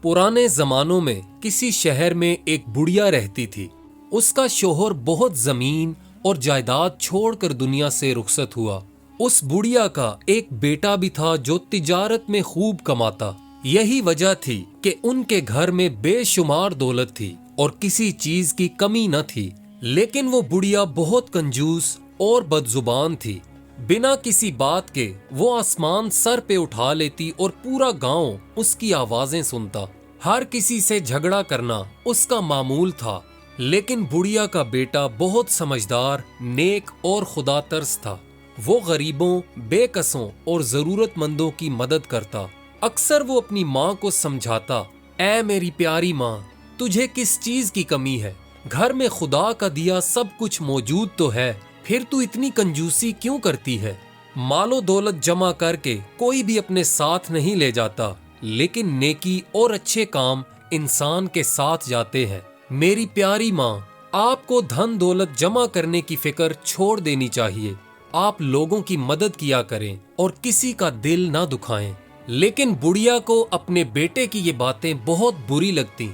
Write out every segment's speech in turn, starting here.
पुराने जमानों में किसी शहर में एक बुढ़िया रहती थी। उसका शोहर बहुत जमीन और जायदाद छोड़कर दुनिया से रुखसत हुआ। उस बुढ़िया का एक बेटा भी था जो तिजारत में खूब कमाता। यही वजह थी कि उनके घर में बेशुमार दौलत थी और किसी चीज की कमी न थी। लेकिन वो बुढ़िया बहुत कंजूस और बदजुबान थी। बिना किसी बात के वो आसमान सर पे उठा लेती और पूरा गांव उसकी आवाजें सुनता। हर किसी से झगड़ा करना उसका मामूल था। लेकिन बुढ़िया का बेटा बहुत समझदार, नेक और खुदा तरस था। वो गरीबों, बेकसों और जरूरतमंदों की मदद करता। अक्सर वो अपनी माँ को समझाता, ऐ मेरी प्यारी माँ, तुझे किस चीज की कमी है? घर में खुदा का दिया सब कुछ मौजूद तो है, फिर तू इतनी कंजूसी क्यों करती है? मालो दौलत जमा करके कोई भी अपने साथ नहीं ले जाता, लेकिन नेकी और अच्छे काम इंसान के साथ जाते हैं। मेरी प्यारी माँ, आपको धन दौलत जमा करने की फिक्र छोड़ देनी चाहिए। आप लोगों की मदद किया करें और किसी का दिल ना दुखाएं। लेकिन बुढ़िया को अपने बेटे की ये बातें बहुत बुरी लगती।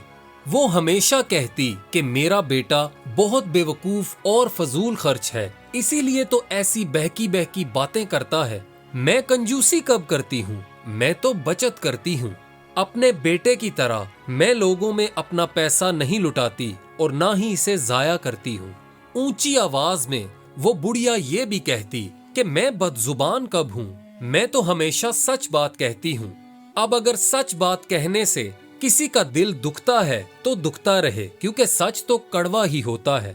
वो हमेशा कहती कि मेरा बेटा बहुत बेवकूफ और फजूल खर्च है, इसीलिए तो ऐसी बहकी बहकी बातें करता है। मैं कंजूसी कब करती हूँ? मैं तो बचत करती हूँ। अपने बेटे की तरह मैं लोगों में अपना पैसा नहीं लुटाती और ना ही इसे जाया करती हूँ। ऊंची आवाज में वो बुढ़िया ये भी कहती कि मैं बदजुबान कब हूँ? मैं तो हमेशा सच बात कहती हूँ। अब अगर सच बात कहने से किसी का दिल दुखता है तो दुखता रहे, क्योंकि सच तो कड़वा ही होता है।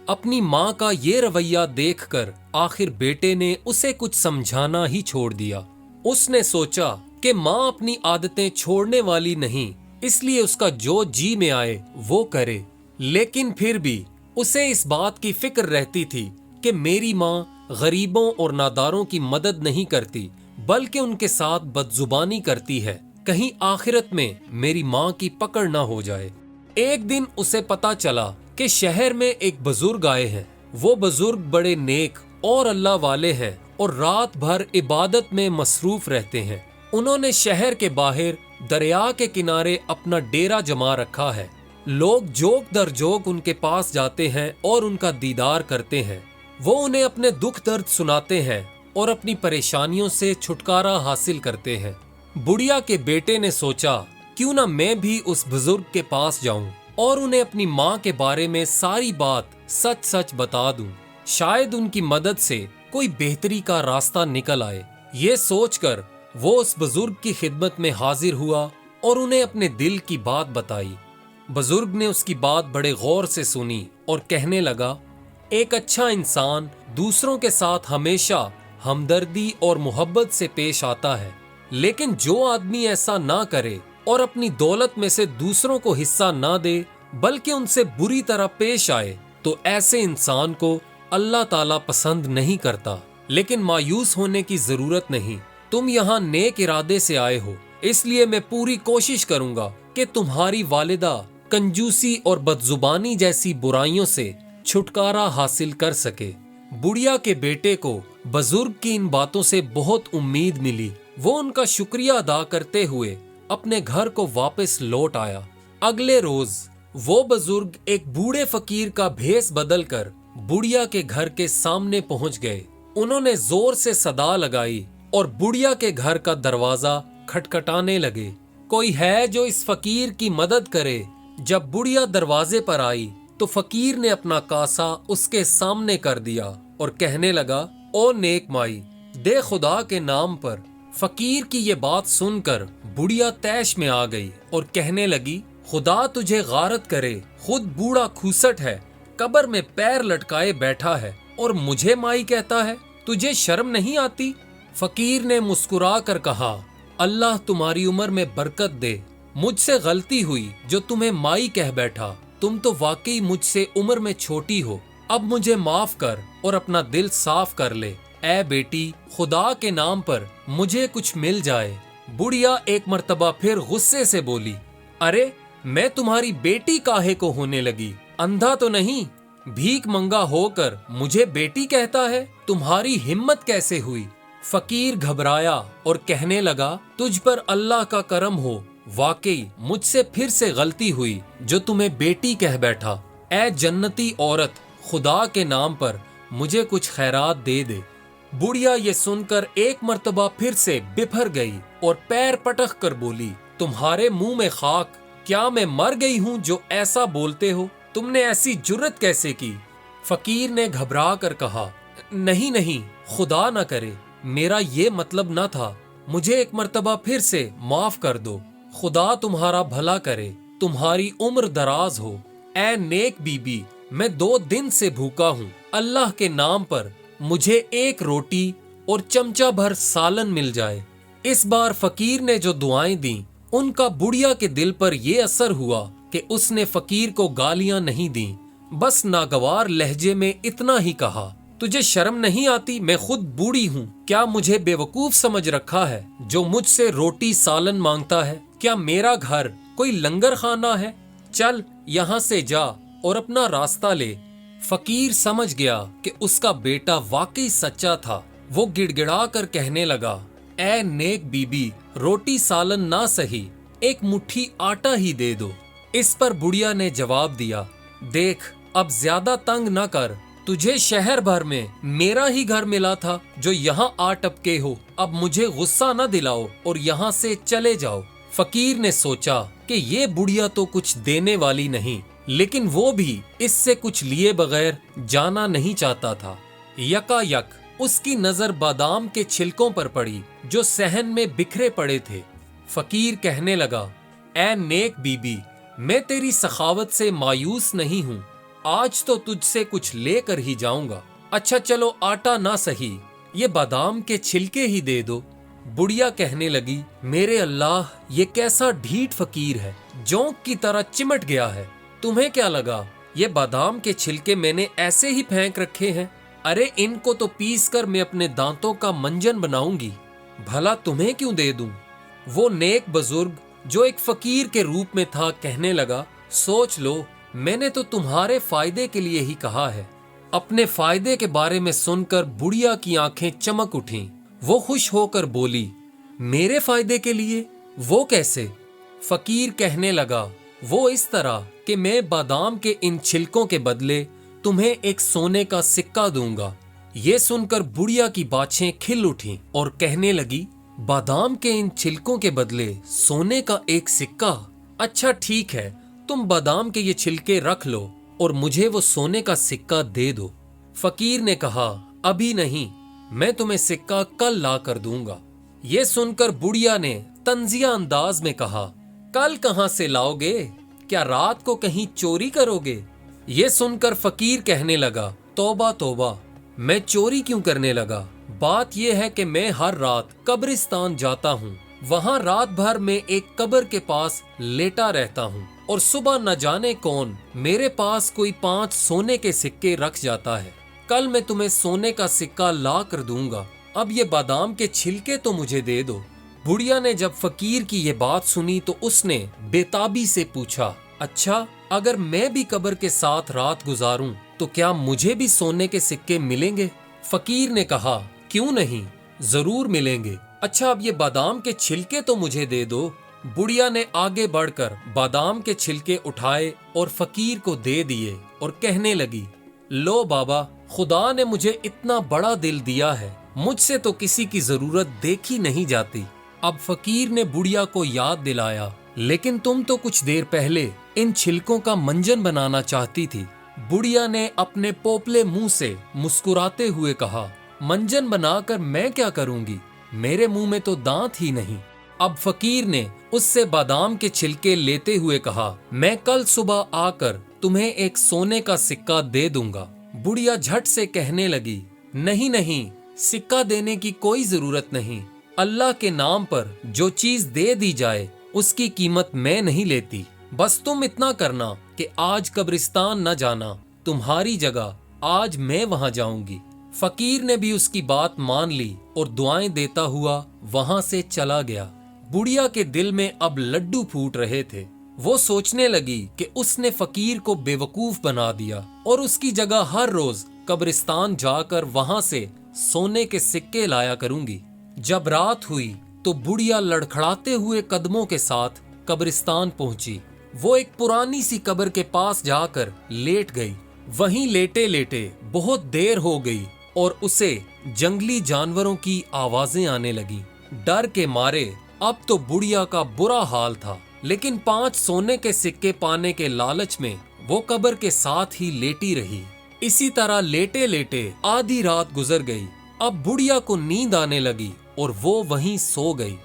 अपनी माँ का ये रवैया देखकर आखिर बेटे ने उसे कुछ समझाना ही छोड़ दिया। उसने सोचा कि माँ अपनी आदतें छोड़ने वाली नहीं, इसलिए उसका जो जी में आए वो करे। लेकिन फिर भी उसे इस बात की फिक्र रहती थी कि मेरी माँ गरीबों और नादारों की मदद नहीं करती, बल्कि उनके साथ बदजुबानी करती है। कहीं आखिरत में मेरी माँ की पकड़ ना हो जाए। एक दिन उसे पता चला कि शहर में एक बुजुर्ग आए हैं। वो बुजुर्ग बड़े नेक और अल्लाह वाले हैं और रात भर इबादत में मसरूफ रहते हैं। उन्होंने शहर के बाहर दरिया के किनारे अपना डेरा जमा रखा है। लोग जोक दर जोक उनके पास जाते हैं और उनका दीदार करते हैं। वो उन्हें अपने दुख दर्द सुनाते हैं और अपनी परेशानियों से छुटकारा हासिल करते हैं। बुढ़िया के बेटे ने सोचा, क्यों ना मैं भी उस बुजुर्ग के पास जाऊं और उन्हें अपनी माँ के बारे में सारी बात सच सच बता दूं। शायद उनकी मदद से कोई बेहतरी का रास्ता निकल आए। ये सोचकर वो उस बुजुर्ग की खिदमत में हाजिर हुआ और उन्हें अपने दिल की बात बताई। बुजुर्ग ने उसकी बात बड़े गौर से सुनी और कहने लगा, एक अच्छा इंसान दूसरों के साथ हमेशा हमदर्दी और मोहब्बत से पेश आता है, लेकिन जो आदमी ऐसा ना करे और अपनी दौलत में से दूसरों को हिस्सा ना दे, बल्कि उनसे बुरी तरह पेश आए, तो ऐसे इंसान को अल्लाह ताला पसंद नहीं करता। लेकिन मायूस होने की जरूरत नहीं। तुम यहाँ नेक इरादे से आए हो, इसलिए मैं पूरी कोशिश करूंगा कि तुम्हारी वालिदा कंजूसी और बदजुबानी जैसी बुराइयों से छुटकारा हासिल कर सके। बुढ़िया के बेटे को बुजुर्ग की इन बातों से बहुत उम्मीद मिली। वो उनका शुक्रिया अदा करते हुए अपने घर को वापस लौट आया। अगले रोज वो बुजुर्ग एक बूढ़े फकीर का भेष बदलकर बुढ़िया के घर के सामने पहुंच गए। उन्होंने जोर से सदा लगाई और बुढ़िया के घर का दरवाजा खटखटाने लगे। कोई है जो इस फकीर की मदद करे? जब बुढ़िया दरवाजे पर आई तो फकीर ने अपना कासा उसके सामने कर दिया और कहने लगा, ओ नेक माई, दे खुदा के नाम पर। फकीर की ये बात सुनकर बुढ़िया तैश में आ गई और कहने लगी, खुदा तुझे गारत करे, खुद बूढ़ा खूसट है, कब्र में पैर लटकाए बैठा है और मुझे माई कहता है, तुझे शर्म नहीं आती? फकीर ने मुस्कुरा कर कहा, अल्लाह तुम्हारी उम्र में बरकत दे। मुझसे गलती हुई जो तुम्हें माई कह बैठा। तुम तो वाकई मुझसे उम्र में छोटी हो। अब मुझे माफ कर और अपना दिल साफ कर ले। ऐ बेटी, खुदा के नाम पर मुझे कुछ मिल जाए। बुढ़िया एक मर्तबा फिर गुस्से से बोली, अरे मैं तुम्हारी बेटी काहे को होने लगी? अंधा तो नहीं? भीख मंगा होकर मुझे बेटी कहता है? तुम्हारी हिम्मत कैसे हुई? फकीर घबराया और कहने लगा, तुझ पर अल्लाह का करम हो, वाकई मुझसे फिर से गलती हुई जो तुम्हें बेटी कह बैठा। ए जन्नती औरत, खुदा के नाम पर मुझे कुछ खैरात दे दे। बुढ़िया ये सुनकर एक मर्तबा फिर से बिफर गई और पैर पटक कर बोली, तुम्हारे मुंह में खाक, क्या मैं मर गई हूँ जो ऐसा बोलते हो? तुमने ऐसी जुर्रत कैसे की? फकीर ने घबरा कर कहा, नहीं नहीं, खुदा न करे, मेरा ये मतलब न था, मुझे एक मर्तबा फिर से माफ कर दो। खुदा तुम्हारा भला करे, तुम्हारी उम्र दराज हो। ए नेक बीबी, मैं 2 दिन से भूखा हूँ, अल्लाह के नाम पर मुझे एक रोटी और चमचा भर सालन मिल जाए। इस बार फकीर ने जो दुआएं दी उनका बुढ़िया के दिल पर यह असर हुआ कि उसने फकीर को गालियां नहीं दी, बस नागवार लहजे में इतना ही कहा, तुझे शर्म नहीं आती? मैं खुद बूढ़ी हूँ, क्या मुझे बेवकूफ समझ रखा है जो मुझसे रोटी सालन मांगता है? क्या मेरा घर कोई लंगर खाना है? चल यहाँ से जा और अपना रास्ता ले। फकीर समझ गया कि उसका बेटा वाकई सच्चा था। वो गिड़गिड़ा कर कहने लगा, ए नेक बीबी, रोटी सालन ना सही, एक मुट्ठी आटा ही दे दो। इस पर बुढ़िया ने जवाब दिया, देख अब ज्यादा तंग न कर, तुझे शहर भर में मेरा ही घर मिला था जो यहाँ आ टपके हो, अब मुझे गुस्सा न दिलाओ और यहाँ से चले जाओ। फकीर ने सोचा कि ये बुढ़िया तो कुछ देने वाली नहीं, लेकिन वो भी इससे कुछ लिए बगैर जाना नहीं चाहता था। यकायक उसकी नजर बादाम के छिलकों पर पड़ी जो सहन में बिखरे पड़े थे। फकीर कहने लगा, ए नेक बीबी, मैं तेरी सखावत से मायूस नहीं हूँ, आज तो तुझसे कुछ लेकर ही जाऊंगा। अच्छा चलो, आटा ना सही, ये बादाम के छिलके ही दे दो। बुढ़िया कहने लगी, मेरे अल्लाह, ये कैसा ढीठ फकीर है, जोंक की तरह चिमट गया है। तुम्हें क्या लगा ये बादाम के छिलके मैंने ऐसे ही फेंक रखे हैं? अरे इनको तो पीस कर मैं अपने दांतों का मंजन बनाऊंगी, भला तुम्हें क्यों दे दूं? वो नेक बुजुर्ग जो एक फकीर के रूप में था कहने लगा, सोच लो, मैंने तो तुम्हारे फायदे के लिए ही कहा है। अपने फायदे के बारे में सुनकर बुढ़िया की आंखें चमक उठीं। वो खुश होकर बोली, मेरे फायदे के लिए? वो कैसे? फकीर कहने लगा, वो इस तरह कि मैं बादाम के इन छिलकों के बदले तुम्हें एक सोने का सिक्का दूंगा। ये सुनकर बुढ़िया की बाछें खिल उठीं और कहने लगी, बादाम के इन छिलकों के बदले सोने का एक सिक्का? अच्छा ठीक है, तुम बादाम के ये छिलके रख लो और मुझे वो सोने का सिक्का दे दो। फकीर ने कहा, अभी नहीं, मैं तुम्हें सिक्का कल ला कर दूंगा। ये सुनकर बुढ़िया ने तंजिया अंदाज में कहा, कल कहाँ से लाओगे? क्या रात को कहीं चोरी करोगे? ये सुनकर फकीर कहने लगा, तौबा तौबा, मैं चोरी क्यों करने लगा? बात यह है कि मैं हर रात कब्रिस्तान जाता हूँ, वहाँ रात भर में एक कब्र के पास लेटा रहता हूँ और सुबह न जाने कौन मेरे पास कोई 5 सोने के सिक्के रख जाता है। कल मैं तुम्हें सोने का सिक्का ला कर दूंगा, अब ये बादाम के छिलके तो मुझे दे दो। बुढ़िया ने जब फकीर की ये बात सुनी तो उसने बेताबी से पूछा, अच्छा अगर मैं भी कब्र के साथ रात गुजारूं तो क्या मुझे भी सोने के सिक्के मिलेंगे? फकीर ने कहा, क्यों नहीं, जरूर मिलेंगे। अच्छा अब ये बादाम के छिलके तो मुझे दे दो। बुढ़िया ने आगे बढ़कर बादाम के छिलके उठाए और फकीर को दे दिए और कहने लगी, लो बाबा, खुदा ने मुझे इतना बड़ा दिल दिया है, मुझसे तो किसी की जरूरत देखी नहीं जाती। अब फकीर ने बुढ़िया को याद दिलाया, लेकिन तुम तो कुछ देर पहले इन छिलकों का मंजन बनाना चाहती थी। बुढ़िया ने अपने पोपले मुंह से मुस्कुराते हुए कहा, मंजन बनाकर मैं क्या करूंगी, मेरे मुंह में तो दांत ही नहीं। अब फकीर ने उससे बादाम के छिलके लेते हुए कहा, मैं कल सुबह आकर तुम्हें एक सोने का सिक्का दे दूंगा। बुढ़िया झट से कहने लगी, नहीं नहीं, सिक्का देने की कोई जरूरत नहीं, अल्लाह के नाम पर जो चीज दे दी जाए उसकी कीमत मैं नहीं लेती। बस तुम इतना करना कि आज कब्रिस्तान न जाना, तुम्हारी जगह आज मैं वहां जाऊंगी। फकीर ने भी उसकी बात मान ली और दुआएं देता हुआ वहां से चला गया। बुढ़िया के दिल में अब लड्डू फूट रहे थे। वो सोचने लगी कि उसने फकीर को बेवकूफ बना दिया और उसकी जगह हर रोज कब्रिस्तान जाकर वहां से सोने के सिक्के लाया करूंगी। जब रात हुई तो बुढ़िया लड़खड़ाते हुए कदमों के साथ कब्रिस्तान पहुंची। वो एक पुरानी सी कब्र के पास जाकर लेट गई। वहीं लेटे लेटे बहुत देर हो गई और उसे जंगली जानवरों की आवाजें आने लगी। डर के मारे अब तो बुढ़िया का बुरा हाल था, लेकिन 5 सोने के सिक्के पाने के लालच में वो कब्र के साथ ही लेटी रही। इसी तरह लेटे लेटे आधी रात गुजर गई। अब बुढ़िया को नींद आने लगी और वो वहीं सो गई।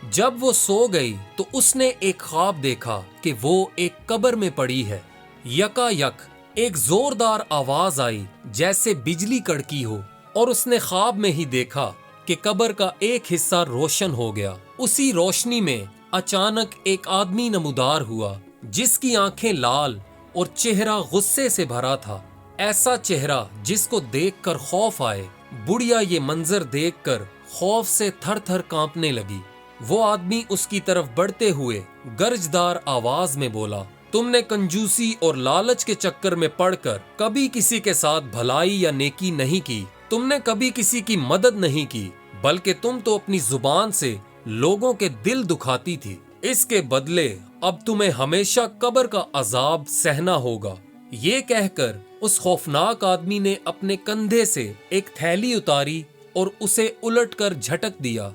जब वो सो गई तो उसने एक ख्वाब देखा कि वो एक कब्र में पड़ी है। यकायक एक जोरदार आवाज आई जैसे बिजली कड़की हो, और उसने ख्वाब में ही देखा कि कब्र का एक हिस्सा रोशन हो गया। उसी रोशनी में अचानक एक आदमी नमूदार हुआ जिसकी आंखें लाल और चेहरा गुस्से से भरा था। ऐसा चेहरा जिसको देखकर खौफ आए। बुढ़िया ये मंजर देखकर खौफ से थर थर कांपने लगी। वो आदमी उसकी तरफ बढ़ते हुए गर्जदार आवाज में बोला, तुमने कंजूसी और लालच के चक्कर में पड़कर कभी किसी के साथ भलाई या नेकी नहीं की। तुमने कभी किसी की मदद नहीं की, बल्कि तुम तो अपनी जुबान से लोगों के दिल दुखाती थी। इसके बदले अब तुम्हें हमेशा कब्र का अजाब सहना होगा। ये कहकर उस खौफनाक आदमी ने अपने कंधे से एक थैली उतारी और उसे उलटकर झटक दिया।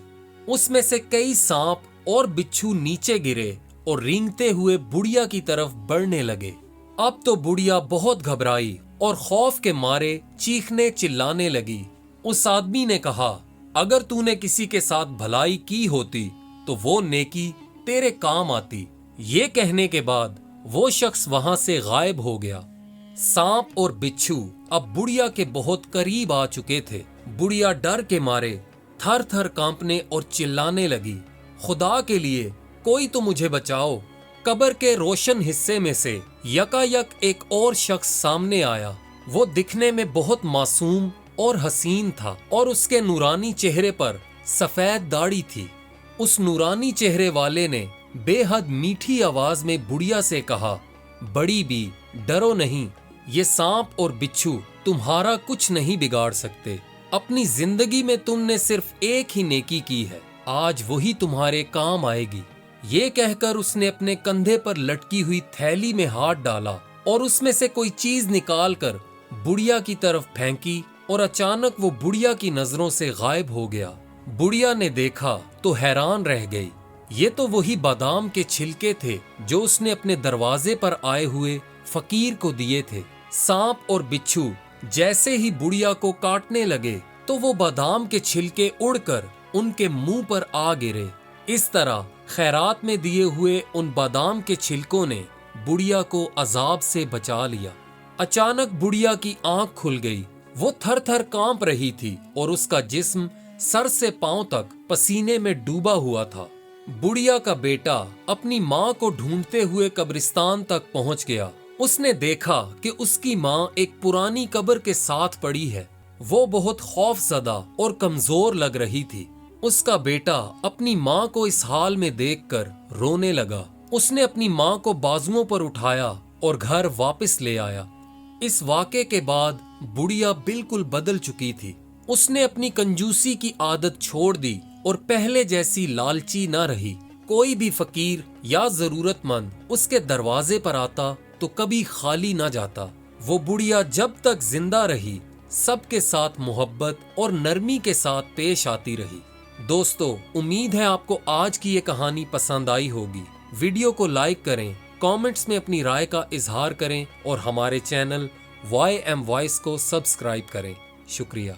उसमें से कई सांप और बिच्छू नीचे गिरे और रेंगते हुए बुढ़िया की तरफ बढ़ने लगे। अब तो बुढ़िया बहुत घबराई और खौफ के मारे चीखने चिल्लाने लगी। उस आदमी ने कहा, अगर तूने किसी के साथ भलाई की होती तो वो नेकी तेरे काम आती। ये कहने के बाद वो शख्स वहां से गायब हो गया। सांप और बिच्छू अब बुढ़िया के बहुत करीब आ चुके थे। बुढ़िया डर के मारे थर थर कांपने और चिल्लाने लगी, खुदा के लिए कोई तो मुझे बचाओ। कब्र के रोशन हिस्से में से यकायक एक और शख्स सामने आया। वो दिखने में बहुत मासूम और हसीन था और उसके नूरानी चेहरे पर सफेद दाढ़ी थी। उस नूरानी चेहरे वाले ने बेहद मीठी आवाज में बुढ़िया से कहा, बड़ी बी डरो नहीं, ये सांप और बिच्छू तुम्हारा कुछ नहीं बिगाड़ सकते। अपनी जिंदगी में तुमने सिर्फ एक ही नेकी की है, आज वही तुम्हारे काम आएगी। ये कहकर उसने अपने कंधे पर लटकी हुई थैली में हाथ डाला और उसमें से कोई चीज निकालकर बुढ़िया की तरफ फेंकी और अचानक वो बुढ़िया की नजरों से गायब हो गया। बुढ़िया ने देखा तो हैरान रह गई। ये तो वही बादाम के छिलके थे जो उसने अपने दरवाजे पर आए हुए फकीर को दिए थे। सांप और बिच्छू जैसे ही बुढ़िया को काटने लगे तो वो बादाम के छिलके उड़कर उनके मुंह पर आ गिरे। इस तरह खैरात में दिए हुए उन बादाम के छिलकों ने बुढ़िया को अजाब से बचा लिया। अचानक बुढ़िया की आंख खुल गई। वो थर थर कांप रही थी और उसका जिस्म सर से पांव तक पसीने में डूबा हुआ था। बुढ़िया का बेटा अपनी माँ को ढूंढते हुए कब्रिस्तान तक पहुंच गया। उसने देखा कि उसकी माँ एक पुरानी कब्र के साथ पड़ी है। वो बहुत खौफजदा और कमजोर लग रही थी। उसका बेटा अपनी माँ को इस हाल में देखकर रोने लगा। उसने अपनी माँ को बाजुओं पर उठाया और घर वापस ले आया। इस वाक़े के बाद बुढ़िया बिल्कुल बदल चुकी थी। उसने अपनी कंजूसी की आदत छोड़ दी और पहले जैसी लालची न रही। कोई भी फकीर या जरूरतमंद उसके दरवाजे पर आता तो कभी खाली ना जाता। वो बुढ़िया जब तक जिंदा रही सबके साथ मोहब्बत और नरमी के साथ पेश आती रही। दोस्तों, उम्मीद है आपको आज की ये कहानी पसंद आई होगी। वीडियो को लाइक करें, कमेंट्स में अपनी राय का इजहार करें और हमारे चैनल YM Voice को सब्सक्राइब करें। शुक्रिया।